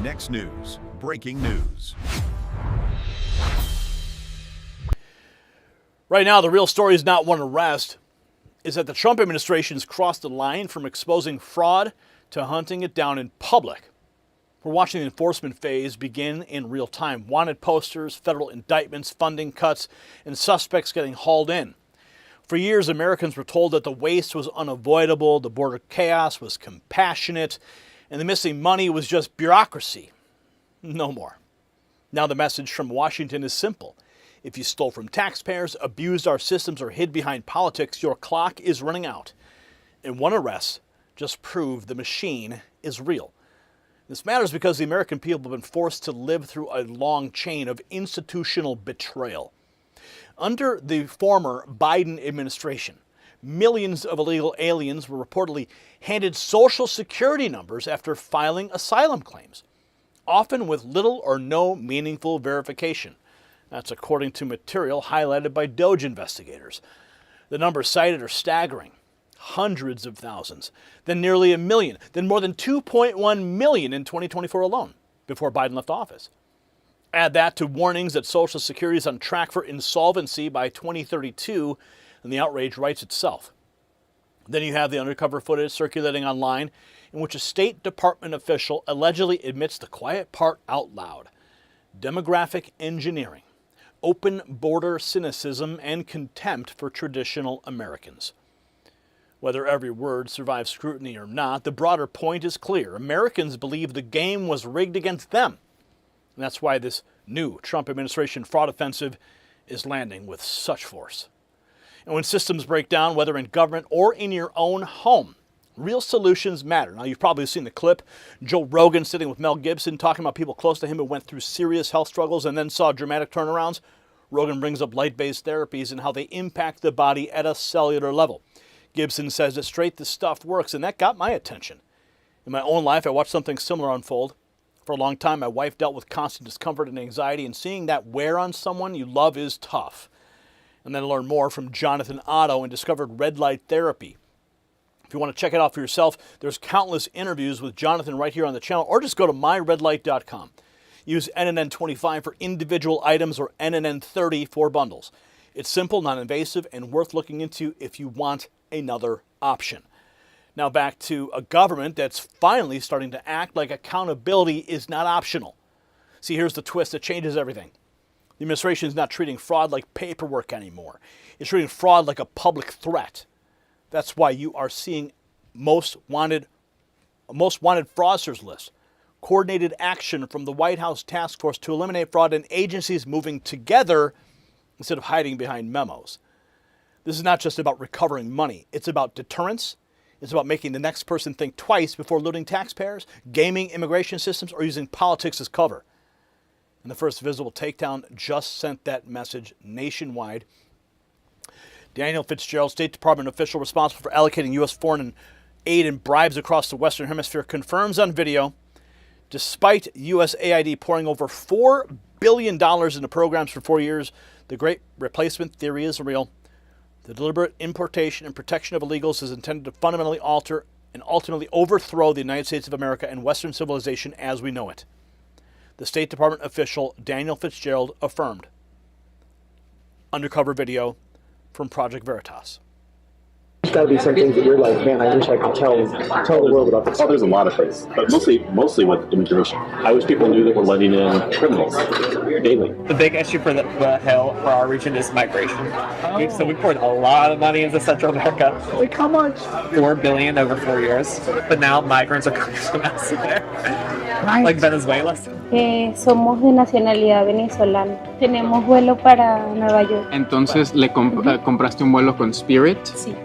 Next news, breaking news. Right now, the real story is not one arrest. Is that the Trump administration's crossed the line from exposing fraud to hunting it down in public. We're watching the enforcement phase begin in real time. Wanted posters, federal indictments, funding cuts, and suspects getting hauled in. For years, Americans were told that the waste was unavoidable, the border chaos was compassionate, and the missing money was just bureaucracy. No more. Now the message from Washington is simple. If you stole from taxpayers, abused our systems, or hid behind politics, your clock is running out. And one arrest just proved the machine is real. This matters because the American people have been forced to live through a long chain of institutional betrayal. Under the former Biden administration, millions of illegal aliens were reportedly handed Social Security numbers after filing asylum claims, often with little or no meaningful verification. That's according to material highlighted by DOJ investigators. The numbers cited are staggering. Hundreds of thousands, then nearly a million, then more than 2.1 million in 2024 alone, before Biden left office. Add that to warnings that Social Security is on track for insolvency by 2032, and the outrage writes itself. Then you have the undercover footage circulating online in which a State Department official allegedly admits the quiet part out loud. Demographic engineering, open border cynicism, and contempt for traditional Americans. Whether every word survives scrutiny or not, the broader point is clear. Americans believe the game was rigged against them. And that's why this new Trump administration fraud offensive is landing with such force. And when systems break down, whether in government or in your own home, real solutions matter. Now, you've probably seen the clip. Joe Rogan sitting with Mel Gibson talking about people close to him who went through serious health struggles and then saw dramatic turnarounds. Rogan brings up light-based therapies and how they impact the body at a cellular level. Gibson says that straight the stuff works, and that got my attention. In my own life, I watched something similar unfold. For a long time, my wife dealt with constant discomfort and anxiety, and seeing that wear on someone you love is tough. And then I learned more from Jonathan Otto and discovered red light therapy. If you want to check it out for yourself, there's countless interviews with Jonathan right here on the channel, or just go to myredlight.com. Use NNN25 for individual items or NNN30 for bundles. It's simple, non-invasive, and worth looking into if you want another option. Now back to a government that's finally starting to act like accountability is not optional. See, here's the twist that changes everything. The administration is not treating fraud like paperwork anymore. It's treating fraud like a public threat. That's why you are seeing most wanted fraudsters list, coordinated action from the White House task force to eliminate fraud, and agencies moving together instead of hiding behind memos. This is not just about recovering money. It's about deterrence. It's about making the next person think twice before looting taxpayers, gaming immigration systems, or using politics as cover. And the first visible takedown just sent that message nationwide. Daniel Fitzgerald, State Department official responsible for allocating U.S. foreign aid and bribes across the Western Hemisphere, confirms on video, despite USAID pouring over $4 billion into programs for 4 years, the Great Replacement theory is real. The deliberate importation and protection of illegals is intended to fundamentally alter and ultimately overthrow the United States of America and Western civilization as we know it. The State Department official Daniel Fitzgerald affirmed. Undercover video from Project Veritas. There's got to be some things that you're like, man, I wish I could tell the world about this. Oh, there's a lot of things, but mostly with immigration. I wish people knew that we're letting in criminals daily. The big issue for the Hill, for our region, is migration. So we poured a lot of money into Central America. Like how much? $4 billion over 4 years. But now migrants are coming from elsewhere, like Venezuela. Somos de nacionalidad venezolana. Tenemos vuelo para Nueva York. Entonces, ¿le compraste un vuelo con Spirit? Sí.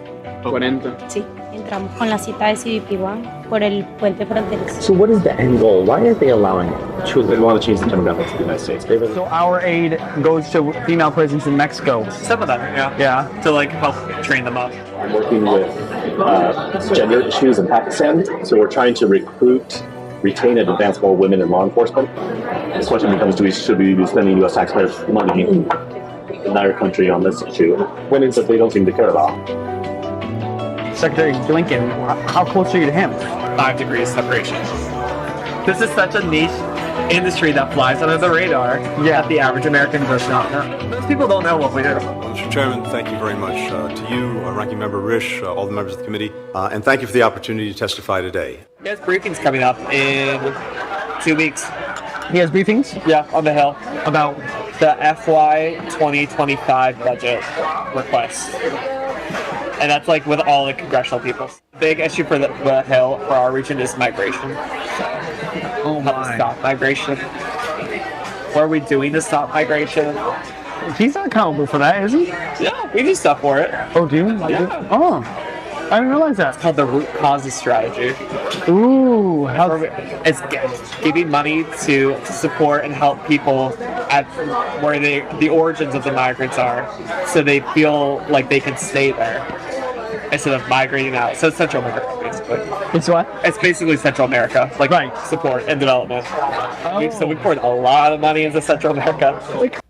40. Sí, entramos con la cita de CBP One por el puente fronterizo. So what is the end goal? Why are they allowing it? They want to change the demographics of the United States. So our aid goes to female prisons in Mexico. Some of them, yeah. To like help train them up. I'm working with gender issues in Pakistan, so we're trying to recruit, retain, and advance more women in law enforcement. The question becomes, should we be spending U.S. taxpayers' money in our country on this issue when it's that they don't seem to care about? Secretary Blinken, how close are you to him? 5 degrees separation. This is such a niche industry that flies under the radar that the average American does not know. Most people don't know what we do. Mr. Chairman, thank you very much to you, Ranking Member Risch, all the members of the committee, and thank you for the opportunity to testify today. He has briefings coming up in 2 weeks. He has briefings? Yeah, on the Hill. About? The FY 2025 budget request. And that's like with all the congressional people. Big issue for the Hill, for our region, is migration. Oh How to stop migration. What are we doing to stop migration? He's not accountable for that, is he? Yeah, we do stuff for it. Oh, do you? Yeah. Oh, I didn't realize that. It's called the root causes strategy. Ooh, how... It's giving money to support and help people at where the origins of the migrants are, so they feel like they can stay there instead of migrating out. So it's Central America, basically. It's what? It's basically Central America, like support and development. So we poured a lot of money into Central America.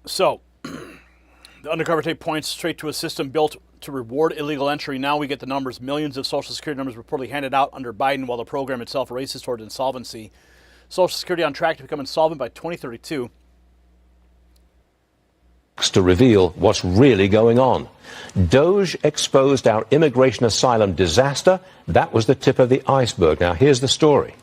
So, the undercover tape points straight to a system built to reward illegal entry. Now we get the numbers. Millions of Social Security numbers reportedly handed out under Biden while the program itself races toward insolvency. Social Security on track to become insolvent by 2032. To reveal what's really going on. Doge exposed our immigration asylum disaster. That was the tip of the iceberg. Now here's the story.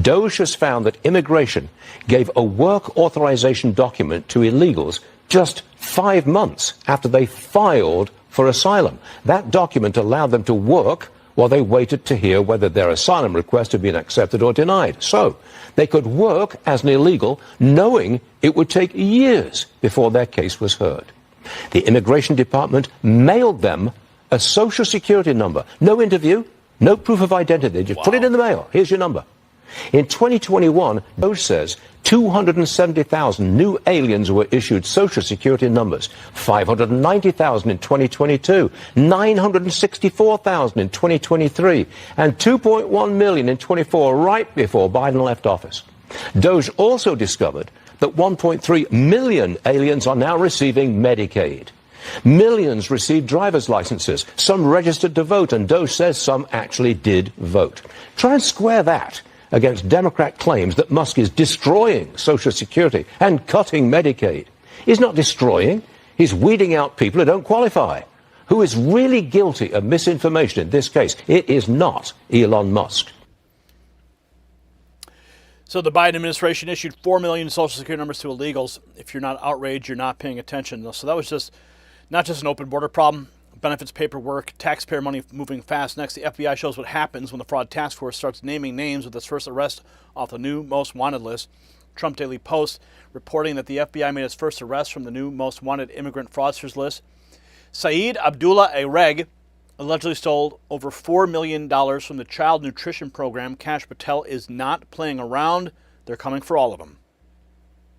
Doge has found that immigration gave a work authorization document to illegals just 5 months after they filed for asylum. That document allowed them to work while they waited to hear whether their asylum request had been accepted or denied. So they could work as an illegal, knowing it would take years before their case was heard. The Immigration Department mailed them a Social Security number. No interview, no proof of identity. Just put it in the mail. Here's your number. In 2021, Doge says 270,000 new aliens were issued Social Security numbers, 590,000 in 2022, 964,000 in 2023, and 2.1 million in 24, right before Biden left office. Doge also discovered that 1.3 million aliens are now receiving Medicaid. Millions received driver's licenses, some registered to vote, and Doge says some actually did vote. Try and square that against Democrat claims that Musk is destroying Social Security and cutting Medicaid. He's not destroying. He's weeding out people who don't qualify. Who is really guilty of misinformation in this case? It is not Elon Musk. So the Biden administration issued 4 million Social Security numbers to illegals. If you're not outraged, you're not paying attention. So that was just not just an open border problem. Benefits paperwork, taxpayer money moving fast. Next, the FBI shows what happens when the fraud task force starts naming names with its first arrest off the new most wanted list. Trump Daily Post reporting that the FBI made its first arrest from the new most wanted immigrant fraudsters list. Saeed Abdullah Areg allegedly stole over $4 million from the child nutrition program. Kash Patel is not playing around. They're coming for all of them.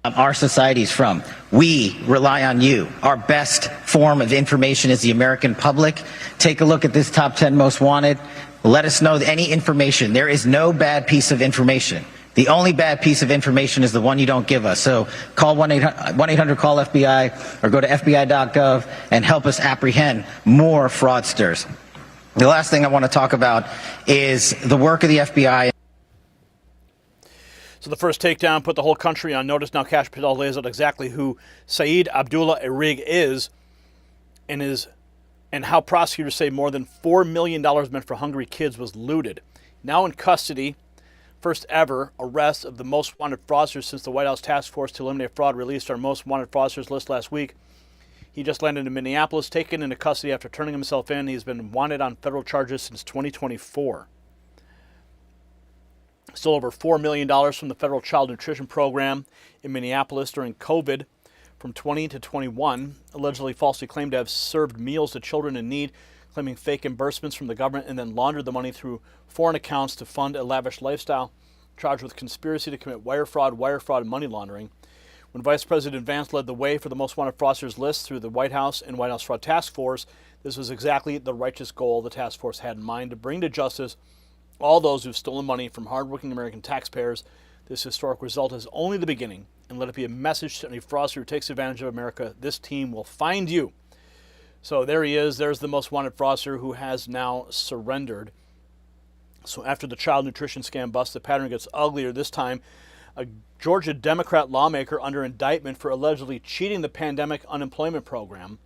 Our society's from. We rely on you. Our best form of information is the American public. Take a look at this top 10 most wanted. Let us know any information. There is no bad piece of information. The only bad piece of information is the one you don't give us. So call 1-800-CALL-FBI or go to FBI.gov and help us apprehend more fraudsters. The last thing I want to talk about is the work of the FBI. So the first takedown put the whole country on notice. Now Kash Patel lays out exactly who Saeed Abdullah Areg is and how prosecutors say more than $4 million meant for hungry kids was looted. Now in custody, first ever arrest of the most wanted fraudsters since the White House Task Force to Eliminate Fraud released our most wanted fraudsters list last week. He just landed in Minneapolis, taken into custody after turning himself in. He's been wanted on federal charges since 2024. Stole over $4 million from the federal child nutrition program in Minneapolis during COVID from 20 to 21. Allegedly falsely claimed to have served meals to children in need, claiming fake reimbursements from the government, and then laundered the money through foreign accounts to fund a lavish lifestyle. Charged with conspiracy to commit wire fraud, and money laundering. When Vice President Vance led the way for the most wanted fraudsters list through the White House and White House Fraud Task Force, this was exactly the righteous goal the task force had in mind: to bring to justice all those who've stolen money from hardworking American taxpayers. This historic result is only the beginning, and let it be a message to any fraudster who takes advantage of America. This team will find you. So there he is. There's the most wanted fraudster who has now surrendered. So after the child nutrition scam bust, the pattern gets uglier. This time, a Georgia Democrat lawmaker under indictment for allegedly cheating the pandemic unemployment program.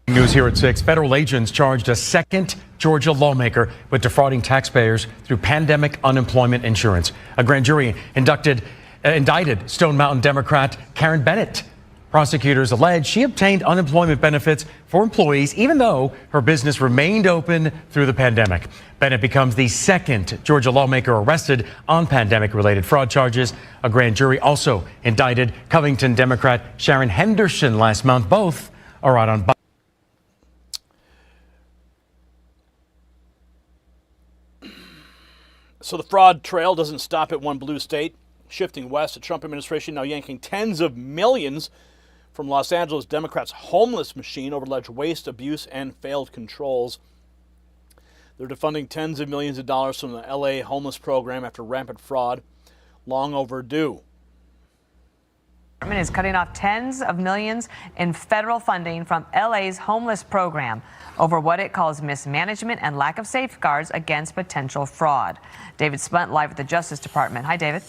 News here at 6. Federal agents charged a second Georgia lawmaker with defrauding taxpayers through pandemic unemployment insurance. A grand jury indicted Stone Mountain Democrat Karen Bennett. Prosecutors allege she obtained unemployment benefits for employees even though her business remained open through the pandemic. Bennett becomes the second Georgia lawmaker arrested on pandemic-related fraud charges. A grand jury also indicted Covington Democrat Sharon Henderson last month. Both are out on bond. So the fraud trail doesn't stop at one blue state. Shifting west, the Trump administration now yanking tens of millions from Los Angeles Democrats' homeless machine over alleged waste, abuse, and failed controls. They're defunding tens of millions of dollars from the LA homeless program after rampant fraud. Long overdue. The government is cutting off tens of millions in federal funding from LA's homeless program over what it calls mismanagement and lack of safeguards against potential fraud. David Spunt live at the Justice Department. Hi, David.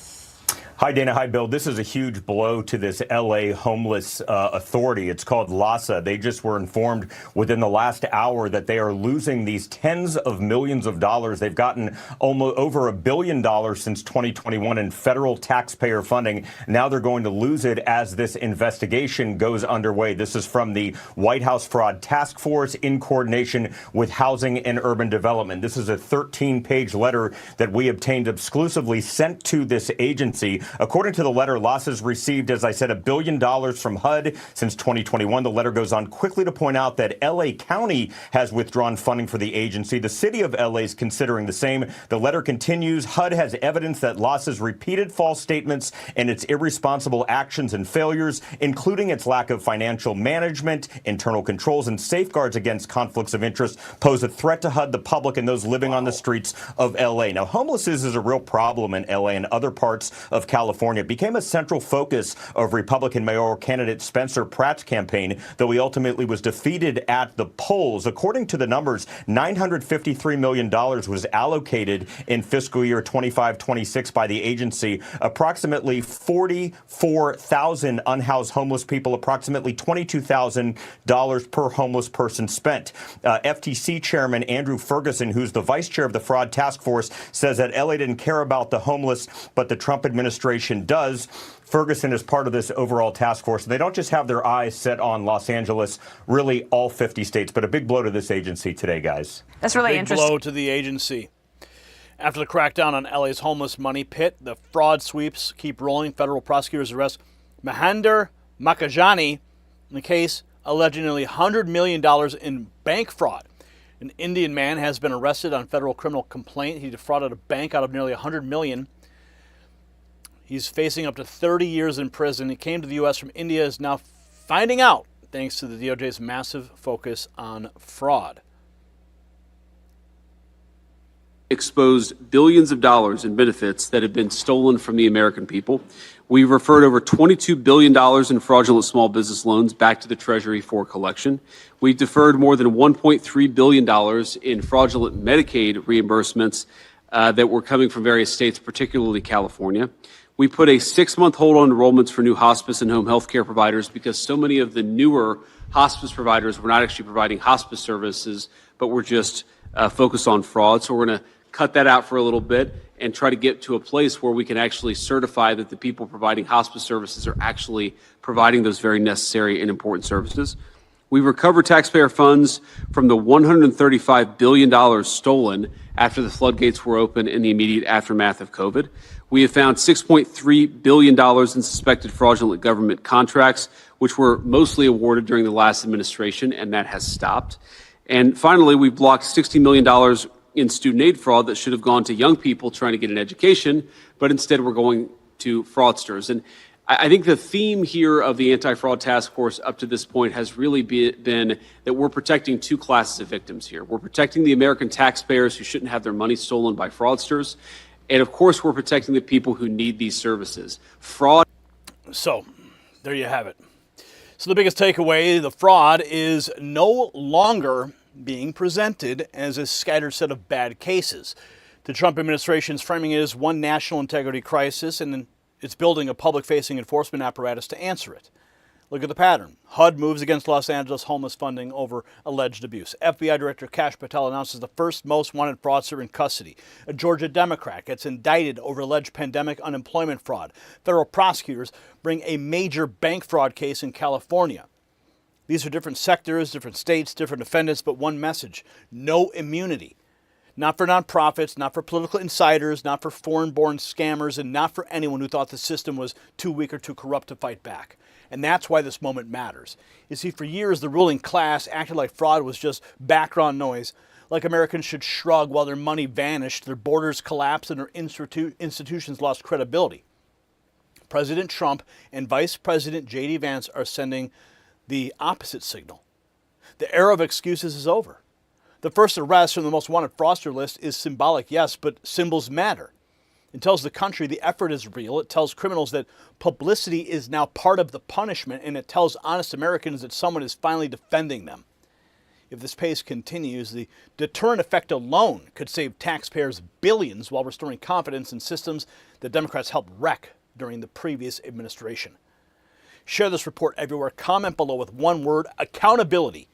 Hi, Dana. Hi, Bill. This is a huge blow to this L.A. homeless authority. It's called LAHSA. They just were informed within the last hour that they are losing these tens of millions of dollars. They've gotten almost over $1 billion since 2021 in federal taxpayer funding. Now they're going to lose it as this investigation goes underway. This is from the White House Fraud Task Force in coordination with Housing and Urban Development. This is a 13-page letter that we obtained exclusively sent to this agency. According to the letter, losses received, as I said, $1 billion from HUD since 2021. The letter goes on quickly to point out that L.A. County has withdrawn funding for the agency. The city of L.A. is considering the same. The letter continues. HUD has evidence that losses repeated false statements and its irresponsible actions and failures, including its lack of financial management, internal controls, and safeguards against conflicts of interest, pose a threat to HUD, the public, and those living on the streets of L.A. Now, homelessness is a real problem in L.A. and other parts of California. It became a central focus of Republican mayoral candidate Spencer Pratt's campaign, though he ultimately was defeated at the polls. According to the numbers, $953 million was allocated in fiscal year 25-26 by the agency. Approximately 44,000 unhoused homeless people, approximately $22,000 per homeless person spent. FTC Chairman Andrew Ferguson, who's the vice chair of the Fraud Task Force, says that LA didn't care about the homeless, but the Trump administration does. Ferguson is part of this overall task force. They don't just have their eyes set on Los Angeles, really all 50 states, but a big blow to this agency today, guys. That's really interesting. Big blow to the agency. After the crackdown on LA's homeless money pit, the fraud sweeps keep rolling. Federal prosecutors arrest Mahinder Makajani in the case alleging nearly $100 million in bank fraud. An Indian man has been arrested on federal criminal complaint. He defrauded a bank out of nearly $100 million. He's facing up to 30 years in prison. He came to the U.S. from India, is now finding out thanks to the DOJ's massive focus on fraud. Exposed billions of dollars in benefits that have been stolen from the American people. We referred over $22 billion in fraudulent small business loans back to the Treasury for collection. We deferred more than $1.3 billion in fraudulent Medicaid reimbursements that were coming from various states, particularly California. We put a 6-month hold on enrollments for new hospice and home health care providers because so many of the newer hospice providers were not actually providing hospice services, but were just focused on fraud. So we're going to cut that out for a little bit and try to get to a place where we can actually certify that the people providing hospice services are actually providing those very necessary and important services. We recovered taxpayer funds from the $135 billion stolen after the floodgates were open in the immediate aftermath of COVID. We have found $6.3 billion in suspected fraudulent government contracts, which were mostly awarded during the last administration, and that has stopped. And finally, we blocked $60 million in student aid fraud that should have gone to young people trying to get an education, but instead we're going to fraudsters. And I think the theme here of the Anti-Fraud Task Force up to this point has really been that we're protecting two classes of victims here. We're protecting the American taxpayers who shouldn't have their money stolen by fraudsters. And of course, we're protecting the people who need these services. Fraud. So there you have it. So the biggest takeaway, the fraud is no longer being presented as a scattered set of bad cases. The Trump administration is framing it as one national integrity crisis, and it's building a public-facing enforcement apparatus to answer it. Look at the pattern. HUD moves against Los Angeles homeless funding over alleged abuse. FBI Director Kash Patel announces the first most wanted fraudster in custody. A Georgia Democrat gets indicted over alleged pandemic unemployment fraud. Federal prosecutors bring a major bank fraud case in California. These are different sectors, different states, different defendants, but one message: no immunity. Not for nonprofits, not for political insiders, not for foreign-born scammers, and not for anyone who thought the system was too weak or too corrupt to fight back. And that's why this moment matters. You see, for years, the ruling class acted like fraud was just background noise, like Americans should shrug while their money vanished, their borders collapsed, and their institutions lost credibility. President Trump and Vice President J.D. Vance are sending the opposite signal. The era of excuses is over. The first arrest from the most wanted fraudster list is symbolic, yes, but symbols matter. It tells the country the effort is real. It tells criminals that publicity is now part of the punishment, and it tells honest Americans that someone is finally defending them. If this pace continues, the deterrent effect alone could save taxpayers billions while restoring confidence in systems that Democrats helped wreck during the previous administration. Share this report everywhere. Comment below with one word: accountability.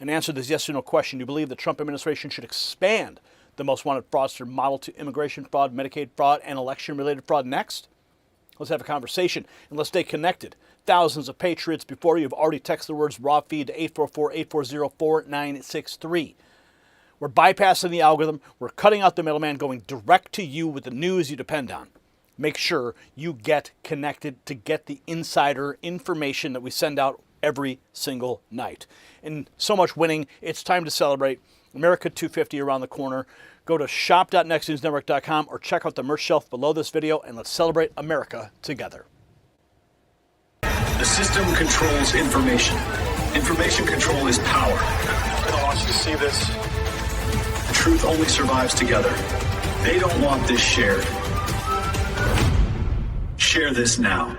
And answer this yes or no question. Do you believe the Trump administration should expand the most wanted fraudster model to immigration fraud, Medicaid fraud, and election-related fraud next? Let's have a conversation, and let's stay connected. Thousands of patriots before you have already texted the words raw feed to 844-840-4963. We're bypassing the algorithm. We're cutting out the middleman, going direct to you with the news you depend on. Make sure you get connected to get the insider information that we send out every single night. And so much winning, it's time to celebrate. America 250 around the corner. Go to shop.nextnewsnetwork.com or check out the merch shelf below this video, and let's celebrate America together. The system controls information. Information control is power. I want you to see this. The truth only survives together. They don't want this shared. Share this now.